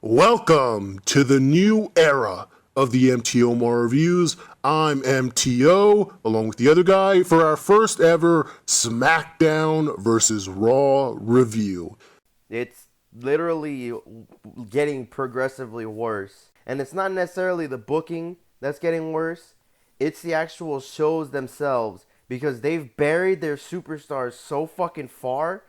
Welcome to the new era of the TheMTOmarReviews. I'm MTO, along with the other guy, for our first ever Smackdown versus Raw review. It's literally getting progressively worse. And it's not necessarily the booking that's getting worse, it's the actual shows themselves. Because they've buried their superstars so fucking far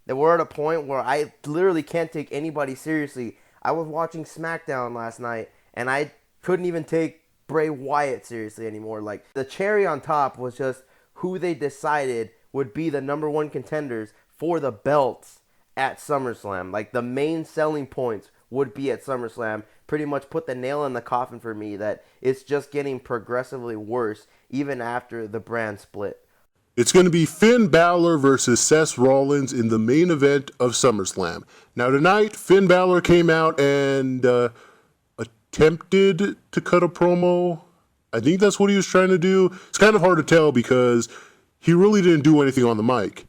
that we're at a point where I literally can't take anybody seriously. I was watching SmackDown last night, and I couldn't even take Bray Wyatt seriously anymore. Like, the cherry on top was just who they decided would be the number one contenders for the belts at SummerSlam. Like, the main selling points would be at SummerSlam. Pretty much put the nail in the coffin for me that it's just getting progressively worse even after the brand split. It's going to be Finn Bálor versus Seth Rollins in the main event of SummerSlam. Now tonight, Finn Bálor came out and attempted to cut a promo. I think that's what he was trying to do. It's kind of hard to tell because he really didn't do anything on the mic.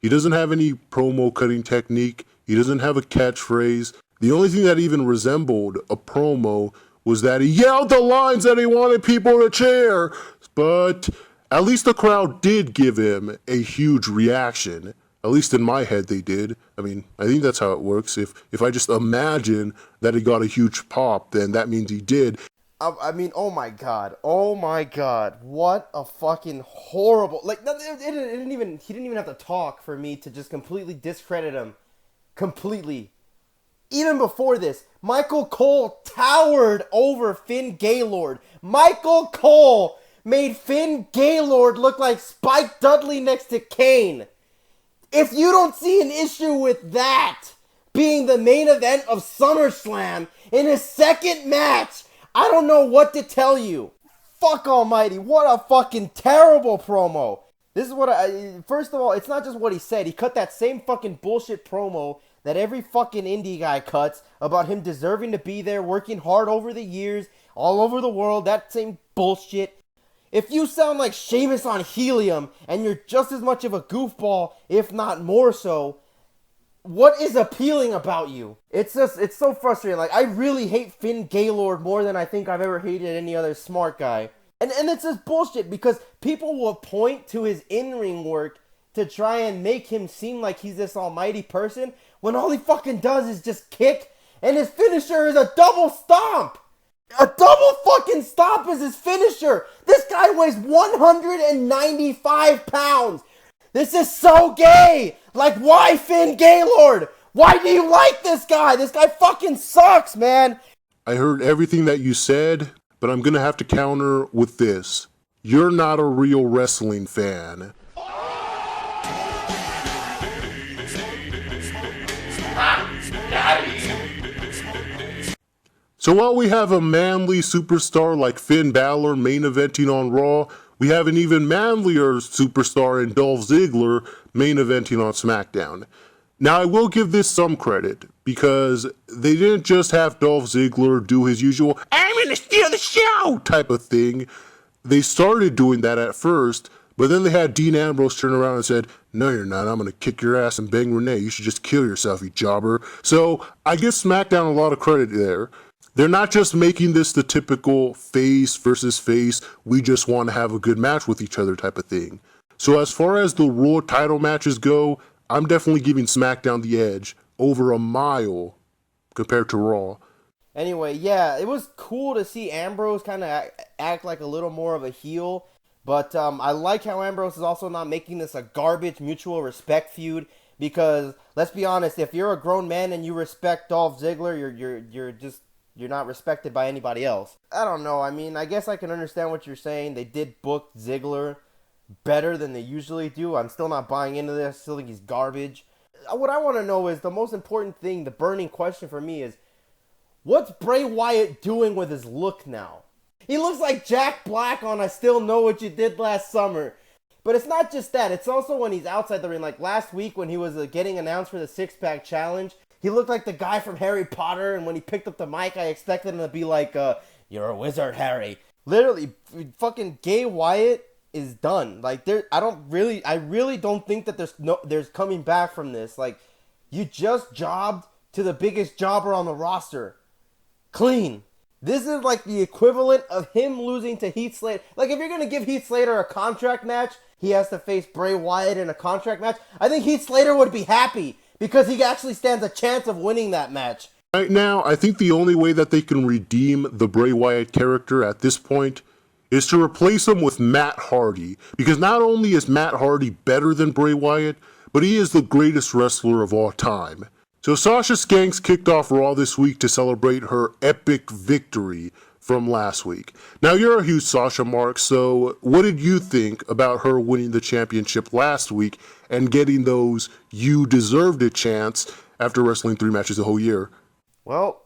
He doesn't have any promo cutting technique. He doesn't have a catchphrase. The only thing that even resembled a promo was that he yelled the lines that he wanted people to cheer. But at least the crowd did give him a huge reaction. At least in my head they did. I mean, I think that's how it works. If I just imagine that he got a huge pop, then that means he did. I mean, oh my god, what a fucking horrible, like, he didn't even have to talk for me to just completely discredit him, completely. Even before this, Michael Cole towered over Finn Bálor. Michael Cole made Finn Bálor look like Spike Dudley next to Kane. If you don't see an issue with that being the main event of SummerSlam in his second match, I don't know what to tell you. Fuck almighty, what a fucking terrible promo. This is what first of all, it's not just what he said. He cut that same fucking bullshit promo that every fucking indie guy cuts about him deserving to be there, working hard over the years, all over the world, that same bullshit. If you sound like Sheamus on helium and you're just as much of a goofball, if not more so, what is appealing about you? It's so frustrating. Like, I really hate Finn Bálor more than I think I've ever hated any other smart guy. And it's just bullshit because people will point to his in-ring work to try and make him seem like he's this almighty person when all he fucking does is just kick and his finisher is a double stomp. A double fucking stomp is his finisher. This guy weighs 195 pounds. This is so gay. Like, why Finn Bálor? Why do you like this guy? This guy fucking sucks, man. I heard everything that you said, but I'm going to have to counter with this. You're not a real wrestling fan. So while we have a manly superstar like Finn Bálor main eventing on Raw, we have an even manlier superstar in Dolph Ziggler main eventing on SmackDown. Now I will give this some credit, because they didn't just have Dolph Ziggler do his usual, "I'm gonna steal the show" type of thing. They started doing that at first, but then they had Dean Ambrose turn around and said, "No, you're not. I'm going to kick your ass and bang Renee. You should just kill yourself, you jobber." So I give SmackDown a lot of credit there. They're not just making this the typical face versus face, we just want to have a good match with each other type of thing. So as far as the Raw title matches go, I'm definitely giving SmackDown the edge over a mile compared to Raw. Anyway, yeah, it was cool to see Ambrose kind of act like a little more of a heel. But I like how Ambrose is also not making this a garbage mutual respect feud. Because, let's be honest, if you're a grown man and you respect Dolph Ziggler, you're not respected by anybody else. I don't know. I mean, I guess I can understand what you're saying. They did book Ziggler better than they usually do. I'm still not buying into this. I still think he's garbage. What I want to know is the most important thing, the burning question for me is, what's Bray Wyatt doing with his look now? He looks like Jack Black on I Still Know What You Did Last Summer. But it's not just that. It's also when he's outside the ring. Like last week when he was getting announced for the six-pack challenge, he looked like the guy from Harry Potter, and when he picked up the mic, I expected him to be like, "You're a wizard, Harry." Literally, fucking Gay Wyatt is done. Like, I really don't think that there's coming back from this. Like, you just jobbed to the biggest jobber on the roster. Clean. This is like the equivalent of him losing to Heath Slater. Like, if you're going to give Heath Slater a contract match, he has to face Bray Wyatt in a contract match. I think Heath Slater would be happy because he actually stands a chance of winning that match. Right now, I think the only way that they can redeem the Bray Wyatt character at this point is to replace him with Matt Hardy. Because not only is Matt Hardy better than Bray Wyatt, but he is the greatest wrestler of all time. So Sasha Skanks kicked off Raw this week to celebrate her epic victory from last week. Now, you're a huge Sasha mark, so what did you think about her winning the championship last week and getting those "you deserved it" chants after wrestling 3 matches the whole year? Well,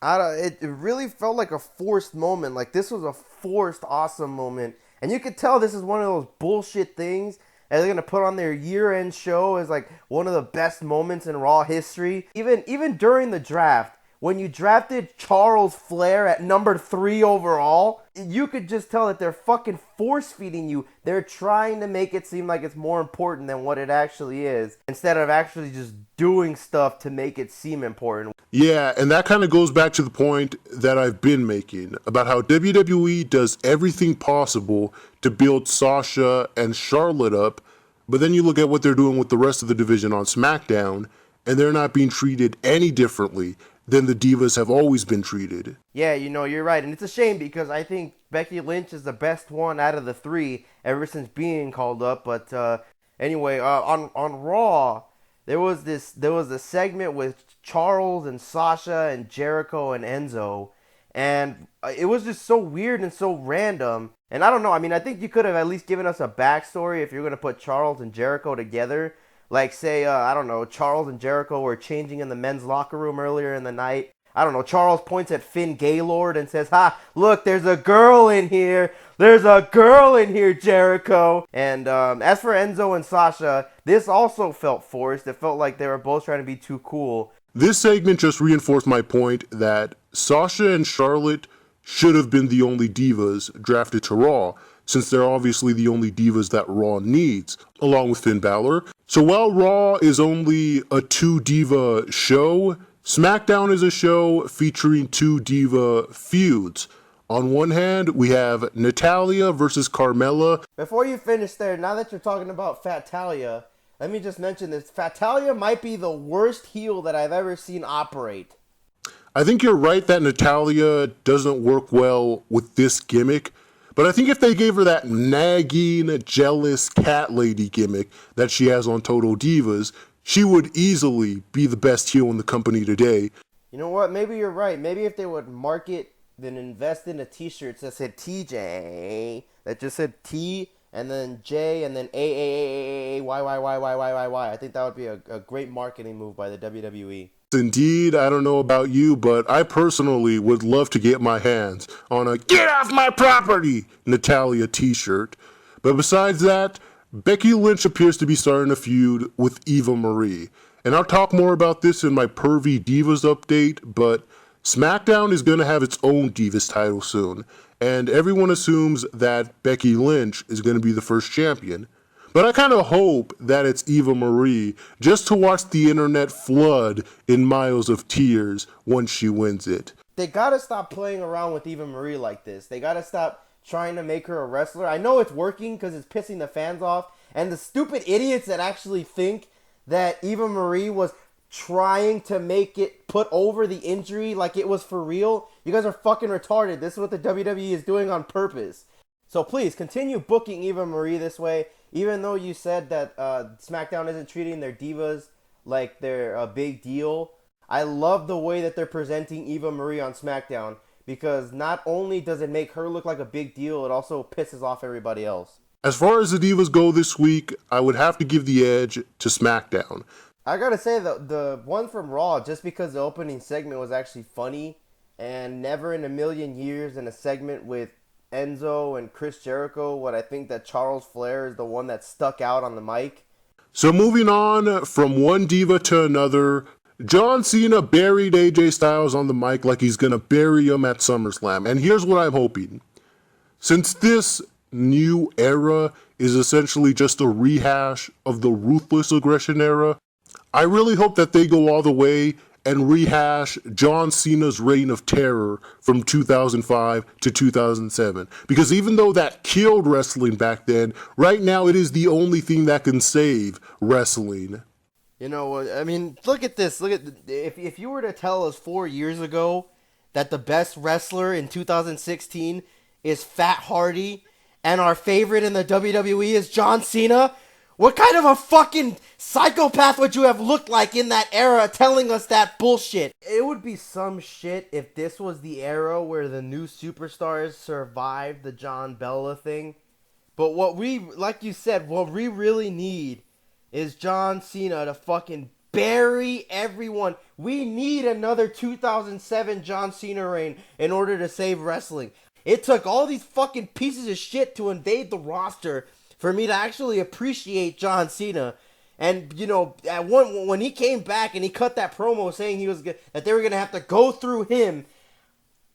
it really felt like a forced moment. Like, this was a forced awesome moment. And you could tell this is one of those bullshit things and they're going to put on their year-end show as like one of the best moments in Raw history. Even during the draft, when you drafted Charles Flair at number 3 overall, you could just tell that they're fucking force-feeding you. They're trying to make it seem like it's more important than what it actually is, instead of actually just doing stuff to make it seem important. Yeah, and that kind of goes back to the point that I've been making about how WWE does everything possible to build Sasha and Charlotte up, but then you look at what they're doing with the rest of the division on SmackDown, and they're not being treated any differently than the Divas have always been treated. Yeah, you're right. And it's a shame because I think Becky Lynch is the best one out of the 3 ever since being called up. But anyway, on Raw, there was a segment with Charles and Sasha and Jericho and Enzo. And it was just so weird and so random. And I don't know. I mean, I think you could have at least given us a backstory if you're going to put Charles and Jericho together. Like, say, I don't know, Charles and Jericho were changing in the men's locker room earlier in the night. I don't know, Charles points at Finn Bálor and says, "Ha, look, there's a girl in here. There's a girl in here, Jericho." And as for Enzo and Sasha, this also felt forced. It felt like they were both trying to be too cool. This segment just reinforced my point that Sasha and Charlotte should have been the only divas drafted to Raw, since they're obviously the only divas that Raw needs, along with Finn Bálor. So while Raw is only a 2-diva show, SmackDown is a show featuring 2 diva feuds. On one hand, we have Natalya versus Carmella. Before you finish there, now that you're talking about Fatalia, let me just mention this. Fatalia might be the worst heel that I've ever seen operate. I think you're right that Natalya doesn't work well with this gimmick, but I think if they gave her that nagging, jealous cat lady gimmick that she has on Total Divas, she would easily be the best heel in the company today. You know what? Maybe you're right. Maybe if they would market, then invest in a t-shirt that said TJ, that just said T, and then J, and then A. I think that would be a great marketing move by the WWE. Indeed, I don't know about you, but I personally would love to get my hands on a "Get Off My Property" Natalya t-shirt. But besides that, Becky Lynch appears to be starting a feud with Eva Marie. And I'll talk more about this in my Pervy Divas update, but SmackDown is going to have its own Divas title soon, and everyone assumes that Becky Lynch is going to be the first champion. But I kind of hope that it's Eva Marie, just to watch the internet flood in miles of tears once she wins it. They gotta stop playing around with Eva Marie like this. They gotta stop trying to make her a wrestler. I know it's working because it's pissing the fans off, and the stupid idiots that actually think that Eva Marie was trying to make it put over the injury like it was for real, you guys are fucking retarded. This is what the WWE is doing on purpose. So please, continue booking Eva Marie this way, even though you said that SmackDown isn't treating their divas like they're a big deal. I love the way that they're presenting Eva Marie on SmackDown, because not only does it make her look like a big deal, it also pisses off everybody else. As far as the divas go this week, I would have to give the edge to SmackDown. I gotta say, the one from Raw, just because the opening segment was actually funny, and never in a million years in a segment with Enzo and Chris Jericho would I think that Charles Flair is the one that stuck out on the mic. So moving on from one diva to another, John Cena buried AJ Styles on the mic like he's gonna bury him at SummerSlam. And here's what I'm hoping. Since this new era is essentially just a rehash of the ruthless aggression era, I really hope that they go all the way and rehash John Cena's reign of terror from 2005 to 2007. Because even though that killed wrestling back then, right now it is the only thing that can save wrestling. You know, I mean, look at this. Look at if you were to tell us 4 years ago that the best wrestler in 2016 is Fat Hardy and our favorite in the WWE is John Cena, what kind of a fucking psychopath would you have looked like in that era telling us that bullshit? It would be some shit if this was the era where the new superstars survived the John Bella thing. But what we, like you said, what we really need is John Cena to fucking bury everyone. We need another 2007 John Cena reign in order to save wrestling. It took all these fucking pieces of shit to invade the roster for me to actually appreciate John Cena. And, you know, when he came back and he cut that promo saying that they were going to have to go through him,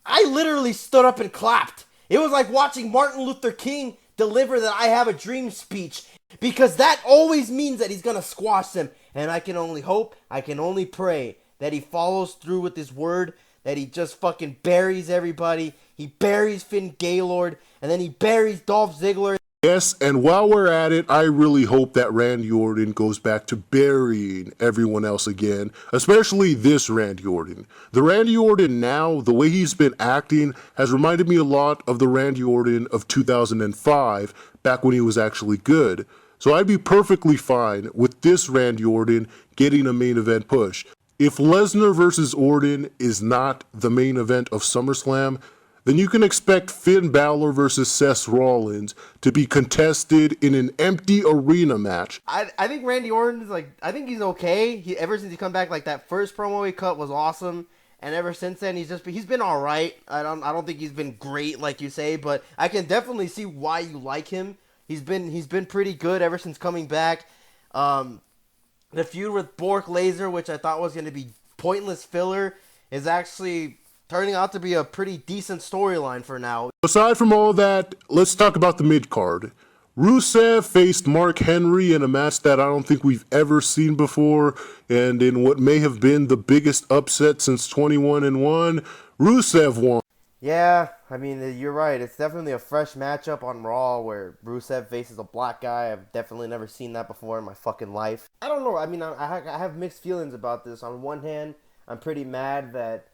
I literally stood up and clapped. It was like watching Martin Luther King deliver that "I Have a Dream" speech, because that always means that he's going to squash them. And I can only hope, I can only pray that he follows through with his word, that he just fucking buries everybody. He buries Finn Bálor, and then he buries Dolph Ziggler. Yes, and while we're at it, I really hope that Randy Orton goes back to burying everyone else again, especially this Randy Orton. The Randy Orton now, the way he's been acting, has reminded me a lot of the Randy Orton of 2005, back when he was actually good. So I'd be perfectly fine with this Randy Orton getting a main event push. If Lesnar versus Orton is not the main event of SummerSlam, then you can expect Finn Bálor versus Seth Rollins to be contested in an empty arena match. I think Randy Orton is I think he's okay. Ever since he come back, that first promo he cut was awesome, and ever since then he's been all right. I don't think he's been great like you say, but I can definitely see why you like him. He's been pretty good ever since coming back. The feud with Brock Lesnar, which I thought was going to be pointless filler, is actually turning out to be a pretty decent storyline for now. Aside from all that, let's talk about the mid-card. Rusev faced Mark Henry in a match that I don't think we've ever seen before, and in what may have been the biggest upset since 21-1, Rusev won. Yeah, I mean, you're right. It's definitely a fresh matchup on Raw where Rusev faces a black guy. I've definitely never seen that before in my fucking life. I don't know. I mean, I have mixed feelings about this. On one hand, I'm pretty mad that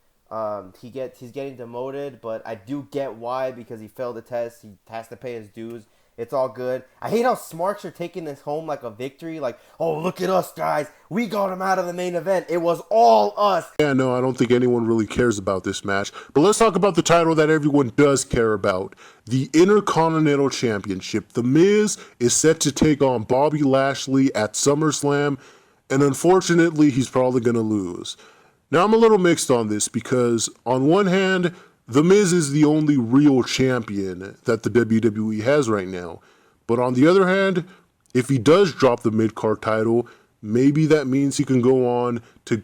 he's getting demoted, but I do get why, because he failed the test. He has to pay his dues. It's all good. I hate how Smarks are taking this home like a victory. Like, oh, look at us, guys. We got him out of the main event. It was all us. Yeah, no, I don't think anyone really cares about this match. But let's talk about the title that everyone does care about. The Intercontinental Championship. The Miz is set to take on Bobby Lashley at SummerSlam, and unfortunately, he's probably going to lose. Now, I'm a little mixed on this because, on one hand, The Miz is the only real champion that the WWE has right now. But on the other hand, if he does drop the mid-card title, maybe that means he can go on to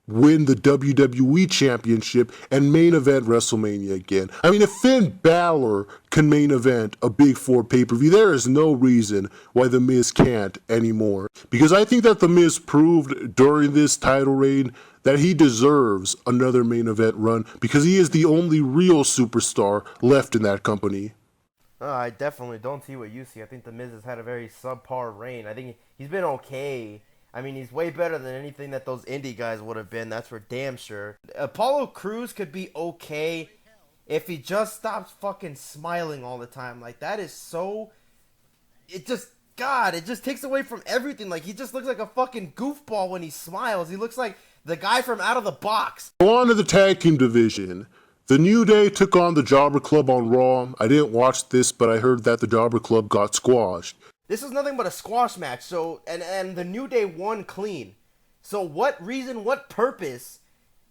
win the WWE Championship and main event WrestleMania again. I mean, if Finn Bálor can main event a Big Four pay-per-view, there is no reason why The Miz can't anymore. Because I think that The Miz proved during this title reign that he deserves another main event run because he is the only real superstar left in that company. I definitely don't see what you see. I think The Miz has had a very subpar reign. I think he's been okay. I mean, he's way better than anything that those indie guys would have been. That's for damn sure. Apollo Crews could be okay if he just stops fucking smiling all the time. Like, that is so... It just takes away from everything. Like, he just looks like a fucking goofball when he smiles. He looks like the guy from Out of the Box. On to the tag team division. The New Day took on the Jobber Club on Raw. I didn't watch this, but I heard that the Jobber Club got squashed. This is nothing but a squash match, so and the New Day won clean. So what reason, what purpose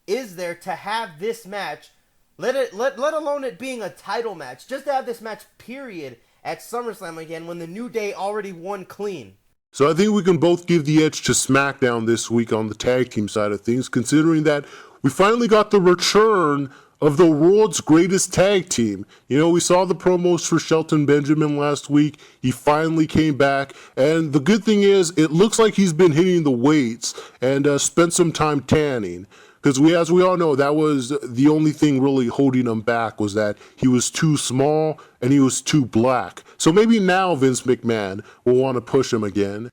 is there to have this match, let alone it being a title match, just to have this match, period, at SummerSlam again when the New Day already won clean? So I think we can both give the edge to SmackDown this week on the tag team side of things, considering that we finally got the return of the world's greatest tag team. You know, we saw the promos for Shelton Benjamin last week. He finally came back, and the good thing is, it looks like he's been hitting the weights and spent some time tanning. Because as we all know, that was the only thing really holding him back, was that he was too small and he was too black. So maybe now Vince McMahon will want to push him again.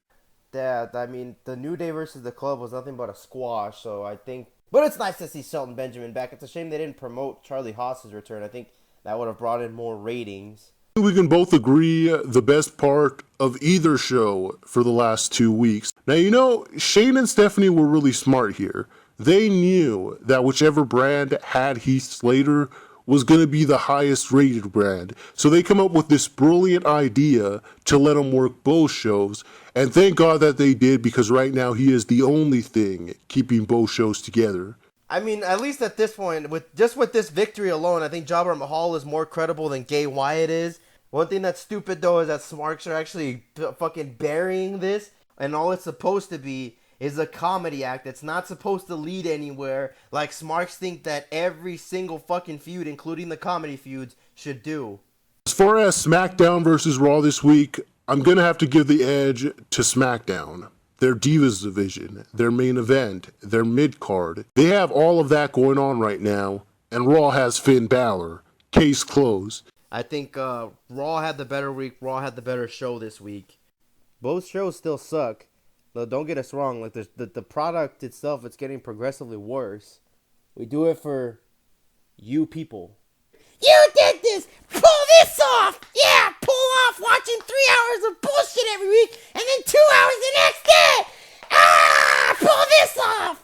Yeah, I mean, the New Day versus the Club was nothing but a squash, so I think... But it's nice to see Shelton Benjamin back. It's a shame they didn't promote Charlie Haas's return. I think that would have brought in more ratings. We can both agree the best part of either show for the last 2 weeks. Now, you know, Shane and Stephanie were really smart here. They knew that whichever brand had Heath Slater was going to be the highest rated brand. So they come up with this brilliant idea to let him work both shows. And thank God that they did, because right now he is the only thing keeping both shows together. I mean, at least at this point, with this victory alone, I think Jabbar Mahal is more credible than Gay Wyatt is. One thing that's stupid, though, is that Smarks are actually fucking burying this, and all it's supposed to be is a comedy act. It's not supposed to lead anywhere, like Smarks think that every single fucking feud, including the comedy feuds, should do. As far as SmackDown versus Raw this week, I'm going to have to give the edge to SmackDown. Their Divas division, their main event, their mid-card. They have all of that going on right now, and Raw has Finn Bálor. Case closed. I think Raw had the better week. Raw had the better show this week. Both shows still suck. Don't get us wrong. Like the product itself, it's getting progressively worse. We do it for you people. You did this! Pull this off! Yeah, pull off watching 3 hours of bullshit every week and then 2 hours the next day! Ah! Pull this off!